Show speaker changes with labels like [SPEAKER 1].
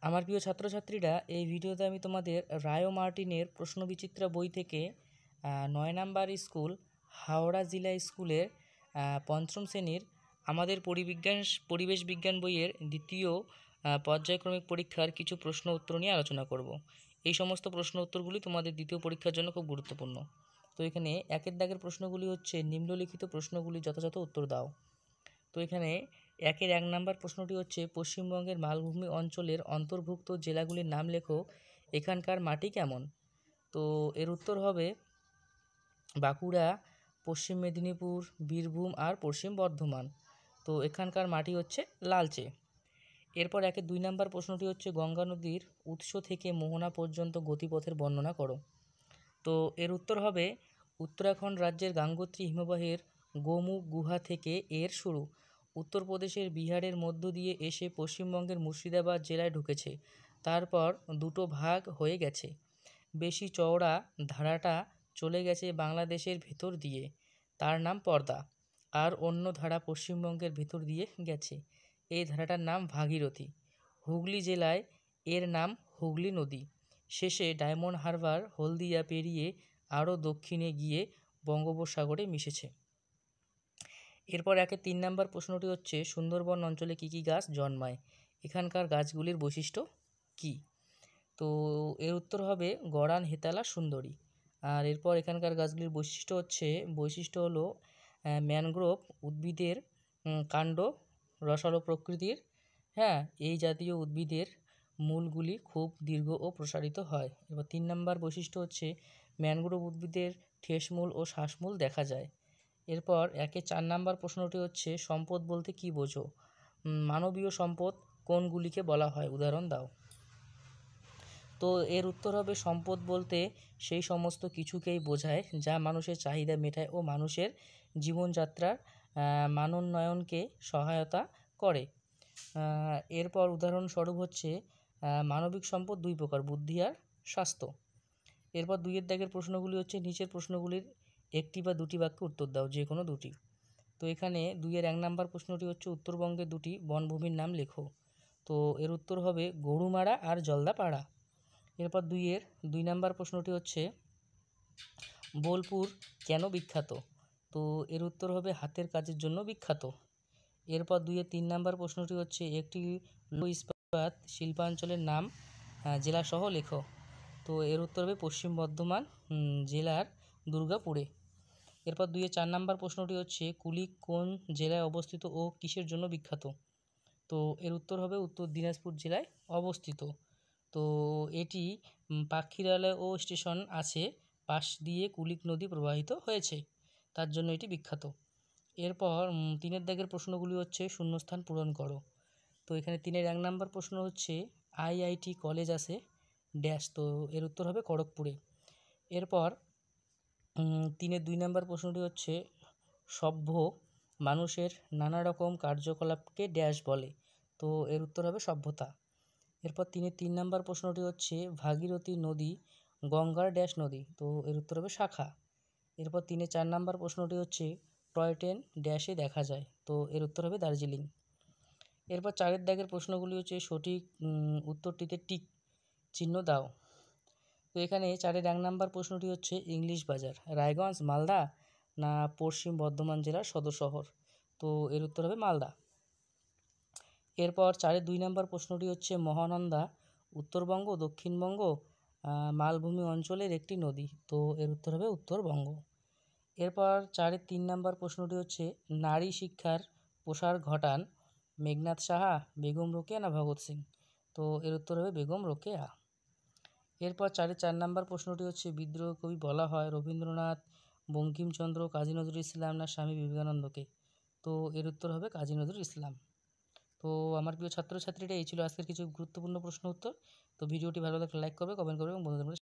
[SPEAKER 1] আমার প্রিয় ছাত্রছাত্রীরা, এই ভিডিওতে আমি তোমাদের রায় ও মার্টিনের প্রশ্নবিচিত্রা বই থেকে ৯ নাম্বার স্কুল হাওড়া জেলা স্কুলের পঞ্চম শ্রেণীর আমাদের পরিবেশ বিজ্ঞান বইয়ের দ্বিতীয় পর্যায়ক্রমিক পরীক্ষার কিছু প্রশ্ন উত্তর নিয়ে আলোচনা করব। এই সমস্ত প্রশ্ন উত্তরগুলি তোমাদের দ্বিতীয় পরীক্ষার জন্য খুব গুরুত্বপূর্ণ। তো এখানে একের দাগের প্রশ্নগুলি হচ্ছে নিম্নলিখিত প্রশ্নগুলি যথাযথ উত্তর দাও। তো এখানে ১ নাম্বার প্রশ্নটি হচ্ছে পশ্চিমবঙ্গের মালভূমি অঞ্চলের অন্তর্ভুক্ত জেলাগুলির নাম লেখো, এখানকার মাটি কেমন? তো এর উত্তর হবে বাঁকুড়া, পশ্চিম মেদিনীপুর, বীরভূম আর পশ্চিম বর্ধমান। তো এখানকার মাটি হচ্ছে লালচে। এরপর ২ নাম্বার প্রশ্নটি হচ্ছে গঙ্গা নদীর উৎস থেকে মোহনা পর্যন্ত গতিপথের বর্ণনা করো। তো এর উত্তর হবে উত্তরাখণ্ড রাজ্যের গাঙ্গোত্রী হিমবাহের গোমুখ গুহা থেকে এর শুরু। উত্তরপ্রদেশের বিহারের মধ্য দিয়ে এসে পশ্চিমবঙ্গের মুর্শিদাবাদ জেলায় ঢুকেছে, তারপর দুটো ভাগ হয়ে গেছে। বেশি চওড়া ধারাটা চলে গেছে বাংলাদেশের ভেতর দিয়ে, তার নাম পদ্মা। আর অন্য ধারা পশ্চিমবঙ্গের ভেতর দিয়ে গেছে, এই ধারাটার নাম ভাগীরথী। হুগলি জেলায় এর নাম হুগলি নদী। শেষে ডায়মন্ড হারবার হলদিয়া পেরিয়ে আরও দক্ষিণে গিয়ে বঙ্গোপসাগরে মিশেছে। এরপর ৩ নাম্বার প্রশ্নটি হচ্ছে সুন্দরবন অঞ্চলে কী কী গাছ জন্মায়, এখানকার গাছগুলির বৈশিষ্ট্য কী? তো এর উত্তর হবে গরান, হেতালা, সুন্দরী। আর এরপর এখানকার গাছগুলির বৈশিষ্ট্য হলো ম্যানগ্রোভ উদ্ভিদের কাণ্ড রসালো প্রকৃতির। হ্যাঁ, এই জাতীয় উদ্ভিদের মূলগুলি খুব দীর্ঘ ও প্রসারিত হয়। এবার ৩ নাম্বার বৈশিষ্ট্য হচ্ছে ম্যানগ্রোভ উদ্ভিদের ঠেসমূল ও শ্বাসমূল দেখা যায়। এরপর ৪ নাম্বার প্রশ্নটি হচ্ছে সম্পদ বলতে কী বোঝো? মানবীয় সম্পদ কোনগুলিকে বলা হয়, উদাহরণ দাও। তো এর উত্তর হবে সম্পদ বলতে সেই সমস্ত কিছুকেই বোঝায় যা মানুষের চাহিদা মেটায় ও মানুষের জীবনযাত্রার মানোন্নয়নকে সহায়তা করে। এরপর উদাহরণস্বরূপ হচ্ছে মানবিক সম্পদ ২ প্রকার, বুদ্ধি আর স্বাস্থ্য। এরপর ২ দাগের প্রশ্নগুলি হচ্ছে নিচের প্রশ্নগুলির একটি বা দুটি বাক্যে উত্তর দাও, যে কোনো দুটি। তো এখানে ১ নাম্বার প্রশ্নটি হচ্ছে উত্তরবঙ্গের দুটি বনভূমির নাম লেখো। তো এর উত্তর হবে গরুমারা আর জলদাপাড়া। এরপর ২ নাম্বার প্রশ্নটি হচ্ছে বোলপুর কেন বিখ্যাত? তো এর উত্তর হবে হাতের কাজের জন্য বিখ্যাত। এরপর ৩ নাম্বার প্রশ্নটি হচ্ছে একটি লৌহ ইস্পাত শিল্পাঞ্চলের নাম জেলাসহ লেখো। তো এর উত্তর হবে পশ্চিম বর্ধমান জেলার দুর্গাপুরে। এরপর ৪ নাম্বার প্রশ্নটি হচ্ছে কুলিক কোন জেলায় অবস্থিত ও কিসের জন্য বিখ্যাত? তো এর উত্তর হবে উত্তর দিনাজপুর জেলায় অবস্থিত। তো এটি পাখিরালয় ও স্টেশন আছে, পাশ দিয়ে কুলিক নদী প্রবাহিত হয়েছে, তার জন্য এটি বিখ্যাত। এরপর ৩ দাগের প্রশ্নগুলি হচ্ছে শূন্যস্থান পূরণ করো। তো এখানে ৩ নাম্বার প্রশ্ন হচ্ছে আইআইটি কলেজ আছে ড্যাশ। তো এর উত্তর হবে খড়গপুরে। এরপর ২ নাম্বার প্রশ্নটি হচ্ছে সভ্য মানুষের নানা রকম কার্যকলাপকে ড্যাশ বলে। তো এর উত্তর হবে সভ্যতা। এরপর ৩ নাম্বার প্রশ্নটি হচ্ছে ভাগীরথী নদী গঙ্গার ড্যাশ নদী। তো এর উত্তর হবে শাখা। এরপর ৪ নাম্বার প্রশ্নটি হচ্ছে টয় ট্রেন ড্যাশে দেখা যায়। তো এর উত্তর হবে দার্জিলিং। এরপর ৪ দাগের প্রশ্নগুলি হচ্ছে সঠিক উত্তরটিতে টিক চিহ্ন দাও। তো এখানে ১ নাম্বার প্রশ্নটি হচ্ছে ইংলিশ বাজার রায়গঞ্জ মালদা না পশ্চিম বর্ধমান জেলার সদর শহর? তো এর উত্তর হবে মালদা। এরপর ২ নাম্বার প্রশ্নটি হচ্ছে মহানন্দা উত্তরবঙ্গ দক্ষিণবঙ্গ মালভূমি অঞ্চলের একটি নদী। তো এর উত্তর হবে উত্তরবঙ্গ। এরপর ৩ নাম্বার প্রশ্নটি হচ্ছে নারী শিক্ষার প্রসার ঘটান মেঘনাদ সাহা, বেগম রোকেয়া না ভগৎ সিং? তো এর উত্তর হবে বেগম রোকেয়া। এরপর ৪ নাম্বার প্রশ্নটি হচ্ছে বিদ্রোহ কবি বলা হয় রবীন্দ্রনাথ, বঙ্কিমচন্দ্র, কাজী নজরুল ইসলাম না স্বামী বিবেকানন্দকে? তো এর উত্তর হবে কাজী নজরুল ইসলাম। তো আমার প্রিয় ছাত্রছাত্রীরা, এই ছিল আজকের কিছু গুরুত্বপূর্ণ প্রশ্ন উত্তর। তো ভিডিওটি ভালো লাগলে লাইক করবে, কমেন্ট করবে এবং বন্ধুদের মধ্যে